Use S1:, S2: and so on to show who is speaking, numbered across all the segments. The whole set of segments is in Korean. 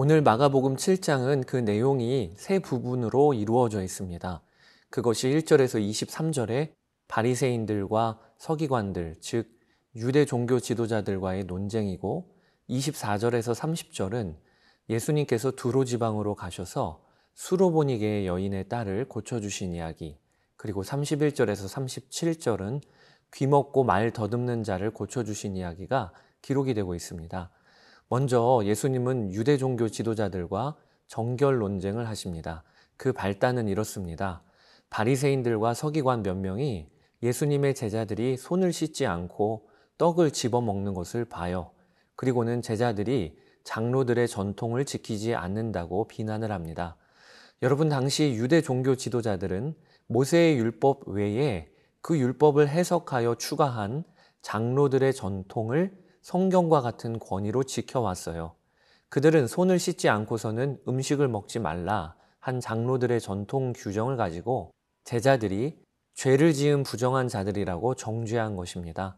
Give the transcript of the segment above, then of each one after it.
S1: 오늘 마가복음 7장은 그 내용이 세 부분으로 이루어져 있습니다. 그것이 1절에서 23절에 바리새인들과 서기관들, 즉 유대 종교 지도자들과의 논쟁이고 24절에서 30절은 예수님께서 두로 지방으로 가셔서 수로보니게의 여인의 딸을 고쳐주신 이야기, 그리고 31절에서 37절은 귀먹고 말 더듬는 자를 고쳐주신 이야기가 기록이 되고 있습니다. 먼저 예수님은 유대 종교 지도자들과 정결 논쟁을 하십니다. 그 발단은 이렇습니다. 바리새인들과 서기관 몇 명이 예수님의 제자들이 손을 씻지 않고 떡을 집어 먹는 것을 봐요. 그리고는 제자들이 장로들의 전통을 지키지 않는다고 비난을 합니다. 여러분, 당시 유대 종교 지도자들은 모세의 율법 외에 그 율법을 해석하여 추가한 장로들의 전통을 성경과 같은 권위로 지켜왔어요. 그들은 손을 씻지 않고서는 음식을 먹지 말라 한 장로들의 전통 규정을 가지고 제자들이 죄를 지은 부정한 자들이라고 정죄한 것입니다.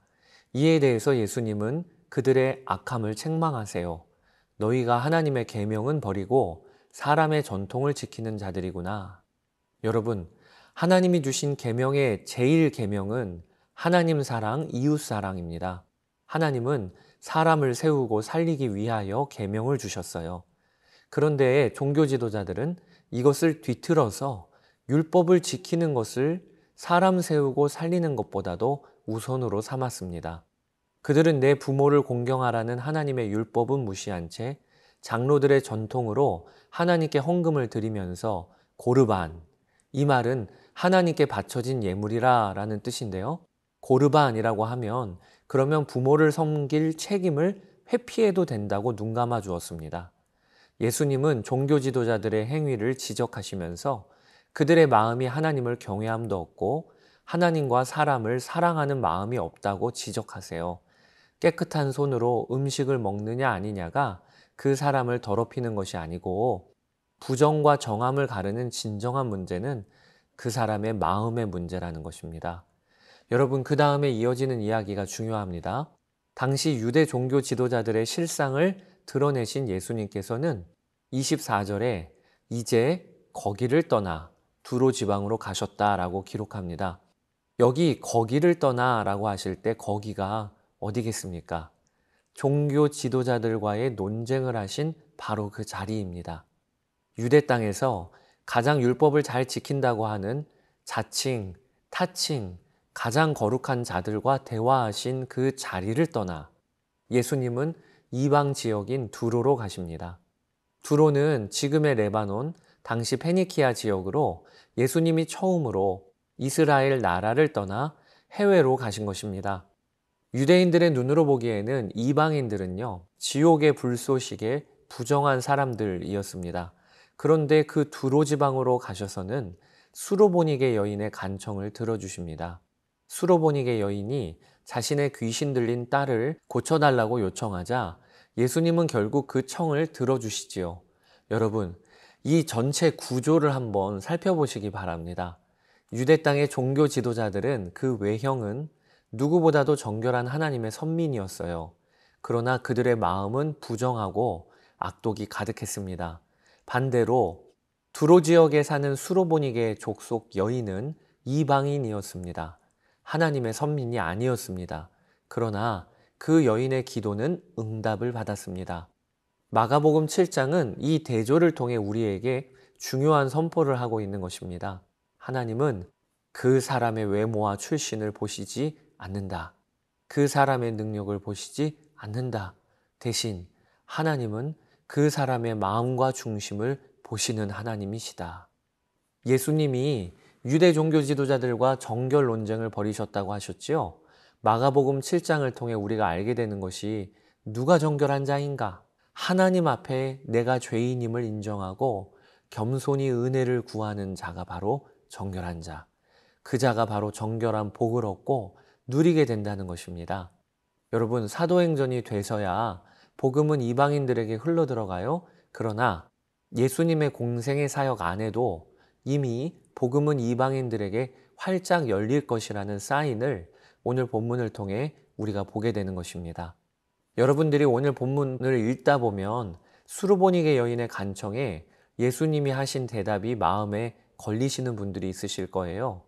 S1: 이에 대해서 예수님은 그들의 악함을 책망하세요. 너희가 하나님의 계명은 버리고 사람의 전통을 지키는 자들이구나. 여러분, 하나님이 주신 계명의 제일 계명은 하나님 사랑, 이웃 사랑입니다. 하나님은 사람을 세우고 살리기 위하여 계명을 주셨어요. 그런데 종교 지도자들은 이것을 뒤틀어서 율법을 지키는 것을 사람 세우고 살리는 것보다도 우선으로 삼았습니다. 그들은 내 부모를 공경하라는 하나님의 율법은 무시한 채 장로들의 전통으로 하나님께 헌금을 드리면서 고르반, 이 말은 하나님께 바쳐진 예물이라 라는 뜻인데요. 고르반이라고 하면 그러면 부모를 섬길 책임을 회피해도 된다고 눈감아 주었습니다. 예수님은 종교 지도자들의 행위를 지적하시면서 그들의 마음이 하나님을 경외함도 없고 하나님과 사람을 사랑하는 마음이 없다고 지적하세요. 깨끗한 손으로 음식을 먹느냐 아니냐가 그 사람을 더럽히는 것이 아니고 부정과 정함을 가르는 진정한 문제는 그 사람의 마음의 문제라는 것입니다. 여러분, 그 다음에 이어지는 이야기가 중요합니다. 당시 유대 종교 지도자들의 실상을 드러내신 예수님께서는 24절에 이제 거기를 떠나 두로 지방으로 가셨다라고 기록합니다. 여기 거기를 떠나라고 하실 때 거기가 어디겠습니까? 종교 지도자들과의 논쟁을 하신 바로 그 자리입니다. 유대 땅에서 가장 율법을 잘 지킨다고 하는 자칭, 타칭, 가장 거룩한 자들과 대화하신 그 자리를 떠나 예수님은 이방 지역인 두로로 가십니다. 두로는 지금의 레바논, 당시 페니키아 지역으로 예수님이 처음으로 이스라엘 나라를 떠나 해외로 가신 것입니다. 유대인들의 눈으로 보기에는 이방인들은요, 지옥의 불쏘시개 부정한 사람들이었습니다. 그런데 그 두로 지방으로 가셔서는 수로보니게 여인의 간청을 들어주십니다. 수로보니게 여인이 자신의 귀신 들린 딸을 고쳐달라고 요청하자 예수님은 결국 그 청을 들어주시지요. 여러분, 이 전체 구조를 한번 살펴보시기 바랍니다. 유대 땅의 종교 지도자들은 그 외형은 누구보다도 정결한 하나님의 선민이었어요. 그러나 그들의 마음은 부정하고 악독이 가득했습니다. 반대로 두로 지역에 사는 수로보니게 족속 여인은 이방인이었습니다. 하나님의 선민이 아니었습니다. 그러나 그 여인의 기도는 응답을 받았습니다. 마가복음 7장은 이 대조를 통해 우리에게 중요한 선포를 하고 있는 것입니다. 하나님은 그 사람의 외모와 출신을 보시지 않는다. 그 사람의 능력을 보시지 않는다. 대신 하나님은 그 사람의 마음과 중심을 보시는 하나님이시다. 예수님이 유대 종교 지도자들과 정결 논쟁을 벌이셨다고 하셨지요. 마가복음 7장을 통해 우리가 알게 되는 것이 누가 정결한 자인가? 하나님 앞에 내가 죄인임을 인정하고 겸손히 은혜를 구하는 자가 바로 정결한 자. 그 자가 바로 정결한 복을 얻고 누리게 된다는 것입니다. 여러분, 사도행전이 돼서야 복음은 이방인들에게 흘러들어가요. 그러나 예수님의 공생의 사역 안에도 이미 복음은 이방인들에게 활짝 열릴 것이라는 사인을 오늘 본문을 통해 우리가 보게 되는 것입니다. 여러분들이 오늘 본문을 읽다 보면 수르보니게 여인의 간청에 예수님이 하신 대답이 마음에 걸리시는 분들이 있으실 거예요.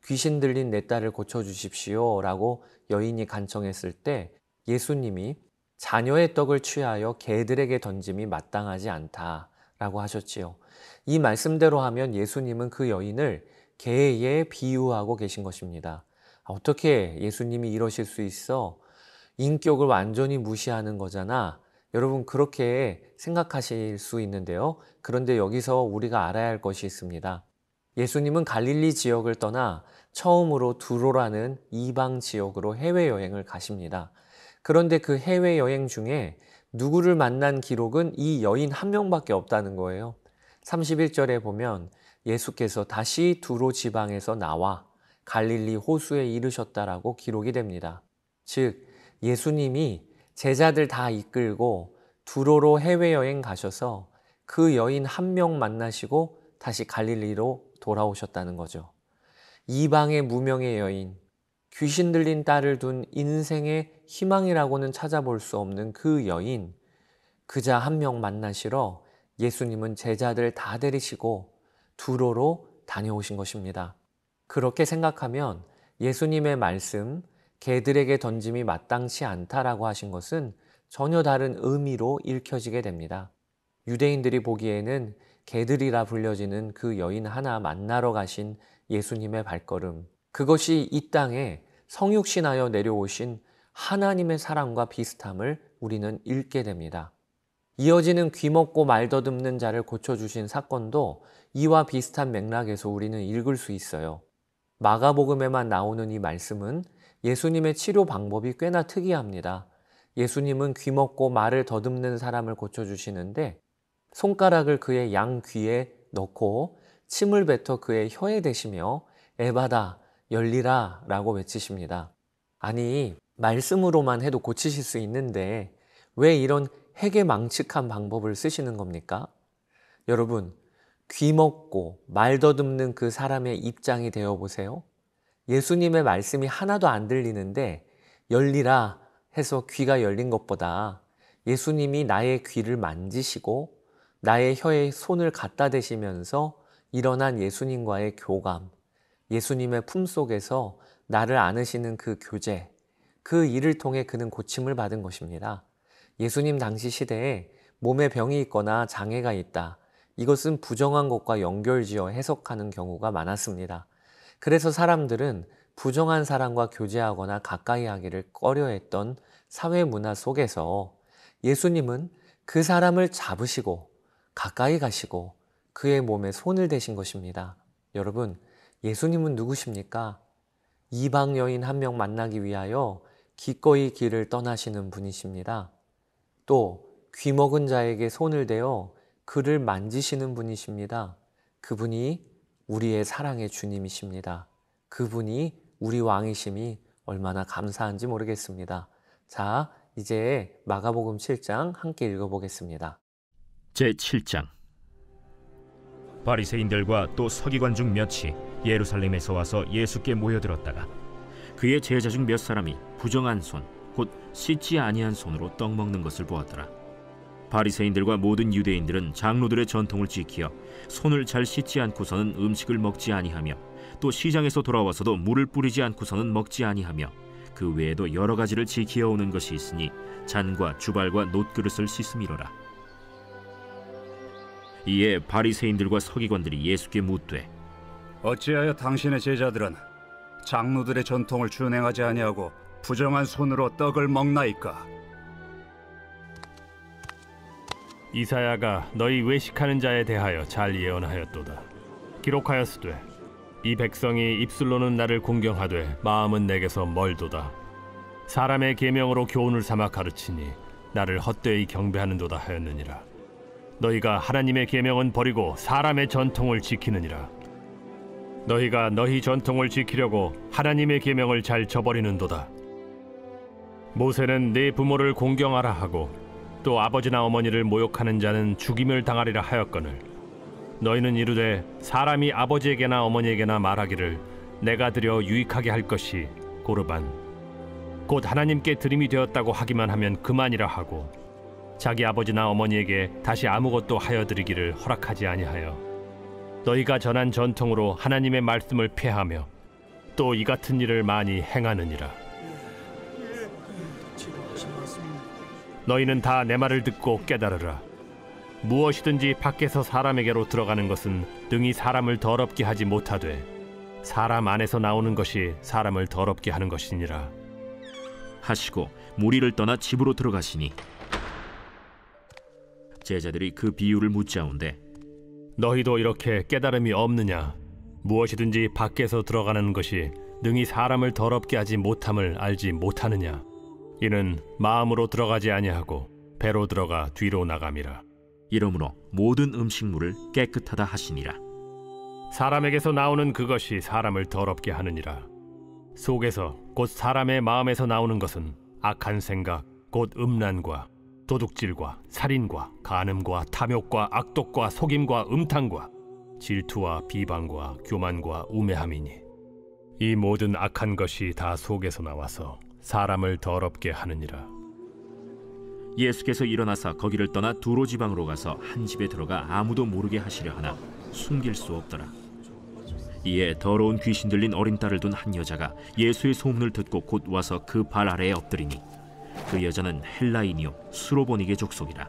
S1: 귀신 들린 내 딸을 고쳐주십시오 라고 여인이 간청했을 때 예수님이 자녀의 떡을 취하여 개들에게 던짐이 마땅하지 않다 라고 하셨지요. 이 말씀대로 하면 예수님은 그 여인을 개에 비유하고 계신 것입니다. 어떻게 예수님이 이러실 수 있어? 인격을 완전히 무시하는 거잖아. 여러분 그렇게 생각하실 수 있는데요. 그런데 여기서 우리가 알아야 할 것이 있습니다. 예수님은 갈릴리 지역을 떠나 처음으로 두로라는 이방 지역으로 해외여행을 가십니다. 그런데 그 해외여행 중에 누구를 만난 기록은 이 여인 한 명밖에 없다는 거예요. 31절에 보면 예수께서 다시 두로 지방에서 나와 갈릴리 호수에 이르셨다라고 기록이 됩니다. 즉 예수님이 제자들 다 이끌고 두로로 해외여행 가셔서 그 여인 한 명 만나시고 다시 갈릴리로 돌아오셨다는 거죠. 이방의 무명의 여인, 귀신 들린 딸을 둔 인생의 희망이라고는 찾아볼 수 없는 그 여인, 그자 한 명 만나시러 예수님은 제자들 다 데리시고 두로로 다녀오신 것입니다. 그렇게 생각하면 예수님의 말씀, 개들에게 던짐이 마땅치 않다라고 하신 것은 전혀 다른 의미로 읽혀지게 됩니다. 유대인들이 보기에는 개들이라 불려지는 그 여인 하나 만나러 가신 예수님의 발걸음, 그것이 이 땅에 성육신하여 내려오신 하나님의 사랑과 비슷함을 우리는 읽게 됩니다. 이어지는 귀먹고 말 더듬는 자를 고쳐주신 사건도 이와 비슷한 맥락에서 우리는 읽을 수 있어요. 마가복음에만 나오는 이 말씀은 예수님의 치료 방법이 꽤나 특이합니다. 예수님은 귀먹고 말을 더듬는 사람을 고쳐주시는데 손가락을 그의 양 귀에 넣고 침을 뱉어 그의 혀에 대시며 에바다 열리라 라고 외치십니다. 아니 말씀으로만 해도 고치실 수 있는데 왜 이런 해괴망측한 방법을 쓰시는 겁니까? 여러분 귀먹고 말 더듬는 그 사람의 입장이 되어보세요. 예수님의 말씀이 하나도 안 들리는데 열리라 해서 귀가 열린 것보다 예수님이 나의 귀를 만지시고 나의 혀에 손을 갖다 대시면서 일어난 예수님과의 교감, 예수님의 품속에서 나를 안으시는 그 교제, 그 일을 통해 그는 고침을 받은 것입니다. 예수님 당시 시대에 몸에 병이 있거나 장애가 있다. 이것은 부정한 것과 연결지어 해석하는 경우가 많았습니다. 그래서 사람들은 부정한 사람과 교제하거나 가까이 하기를 꺼려했던 사회 문화 속에서 예수님은 그 사람을 잡으시고 가까이 가시고 그의 몸에 손을 대신 것입니다. 여러분, 예수님은 누구십니까? 이방 여인 한 명 만나기 위하여 기꺼이 길을 떠나시는 분이십니다. 또 귀먹은 자에게 손을 대어 그를 만지시는 분이십니다. 그분이 우리의 사랑의 주님이십니다. 그분이 우리 왕이심이 얼마나 감사한지 모르겠습니다. 자, 이제 마가복음 7장 함께 읽어보겠습니다.
S2: 제7장. 바리새인들과 또 서기관 중 몇이 예루살렘에서 와서 예수께 모여들었다가 그의 제자 중 몇 사람이 부정한 손, 곧 씻지 아니한 손으로 떡 먹는 것을 보았더라. 바리새인들과 모든 유대인들은 장로들의 전통을 지키어 손을 잘 씻지 않고서는 음식을 먹지 아니하며 또 시장에서 돌아와서도 물을 뿌리지 않고서는 먹지 아니하며 그 외에도 여러 가지를 지키어 오는 것이 있으니 잔과 주발과 놋그릇을 씻음이로라. 이에 바리새인들과 서기관들이 예수께 묻되
S3: 어찌하여 당신의 제자들은 장로들의 전통을 준행하지 아니하고 부정한 손으로 떡을 먹나이까?
S4: 이사야가 너희 외식하는 자에 대하여 잘 예언하였도다. 기록하였으되 이 백성이 입술로는 나를 공경하되 마음은 내게서 멀도다. 사람의 계명으로 교훈을 삼아 가르치니 나를 헛되이 경배하는도다 하였느니라. 너희가 하나님의 계명은 버리고 사람의 전통을 지키느니라. 너희가 너희 전통을 지키려고 하나님의 계명을 잘 저버리는도다. 모세는 네 부모를 공경하라 하고 또 아버지나 어머니를 모욕하는 자는 죽임을 당하리라 하였거늘 너희는 이르되 사람이 아버지에게나 어머니에게나 말하기를 내가 드려 유익하게 할 것이 고르반 곧 하나님께 드림이 되었다고 하기만 하면 그만이라 하고 자기 아버지나 어머니에게 다시 아무것도 하여드리기를 허락하지 아니하여 너희가 전한 전통으로 하나님의 말씀을 폐하며 또 이 같은 일을 많이 행하느니라. 너희는 다 내 말을 듣고 깨달으라. 무엇이든지 밖에서 사람에게로 들어가는 것은 능히 사람을 더럽게 하지 못하되 사람 안에서 나오는 것이 사람을 더럽게 하는 것이니라
S2: 하시고 무리를 떠나 집으로 들어가시니 제자들이 그 비유를 묻자온데
S4: 너희도 이렇게 깨달음이 없느냐? 무엇이든지 밖에서 들어가는 것이 능히 사람을 더럽게 하지 못함을 알지 못하느냐? 이는 마음으로 들어가지 아니하고 배로 들어가 뒤로 나감이라.
S2: 이러므로 모든 음식물을 깨끗하다 하시니라.
S4: 사람에게서 나오는 그것이 사람을 더럽게 하느니라. 속에서 곧 사람의 마음에서 나오는 것은 악한 생각 곧 음란과 도둑질과 살인과 간음과 탐욕과 악독과 속임과 음탕과 질투와 비방과 교만과 우매함이니 이 모든 악한 것이 다 속에서 나와서 사람을 더럽게 하느니라.
S2: 예수께서 일어나사 거기를 떠나 두로 지방으로 가서 한 집에 들어가 아무도 모르게 하시려 하나 숨길 수 없더라. 이에 더러운 귀신 들린 어린 딸을 둔 한 여자가 예수의 소문을 듣고 곧 와서 그 발 아래에 엎드리니 그 여자는 헬라인이요 수로보니게 족속이라.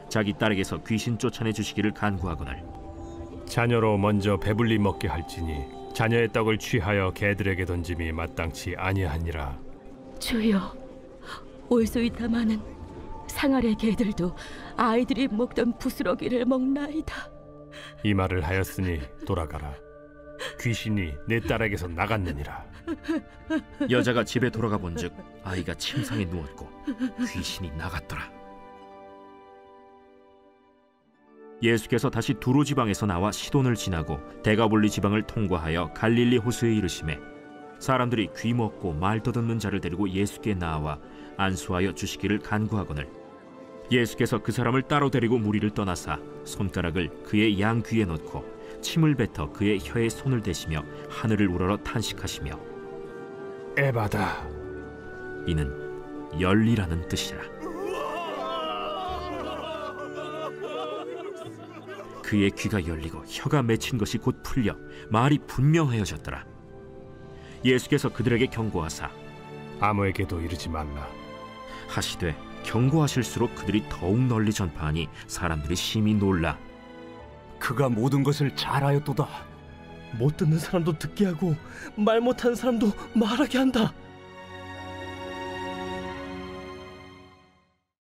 S2: 자기 딸에게서 귀신 쫓아내 주시기를 간구하거늘
S4: 자녀로 먼저 배불리 먹게 할지니 자녀의 떡을 취하여 개들에게 던짐이 마땅치 아니하니라.
S5: 주여, 올소 있다 마는 상아래 개들도 아이들이 먹던 부스러기를 먹나이다.
S4: 이 말을 하였으니 돌아가라. 귀신이 내 딸에게서 나갔느니라.
S2: 여자가 집에 돌아가 본즉 아이가 침상에 누웠고 귀신이 나갔더라. 예수께서 다시 두로 지방에서 나와 시돈을 지나고 데가볼리 지방을 통과하여 갈릴리 호수에 이르시매 사람들이 귀 먹고 말 더듬는 자를 데리고 예수께 나와 안수하여 주시기를 간구하거늘 예수께서 그 사람을 따로 데리고 무리를 떠나사 손가락을 그의 양 귀에 넣고 침을 뱉어 그의 혀에 손을 대시며 하늘을 우러러 탄식하시며
S4: 에바다,
S2: 이는 열리라는 뜻이라. 그의 귀가 열리고 혀가 맺힌 것이 곧 풀려 말이 분명하여졌더라. 예수께서 그들에게 경고하사
S4: 아무에게도 이르지 말라.
S2: 하시되 경고하실수록 그들이 더욱 널리 전파하니 사람들이 심히 놀라
S3: 그가 모든 것을 잘하였도다.
S6: 못 듣는 사람도 듣게 하고 말 못하는 사람도 말하게 한다.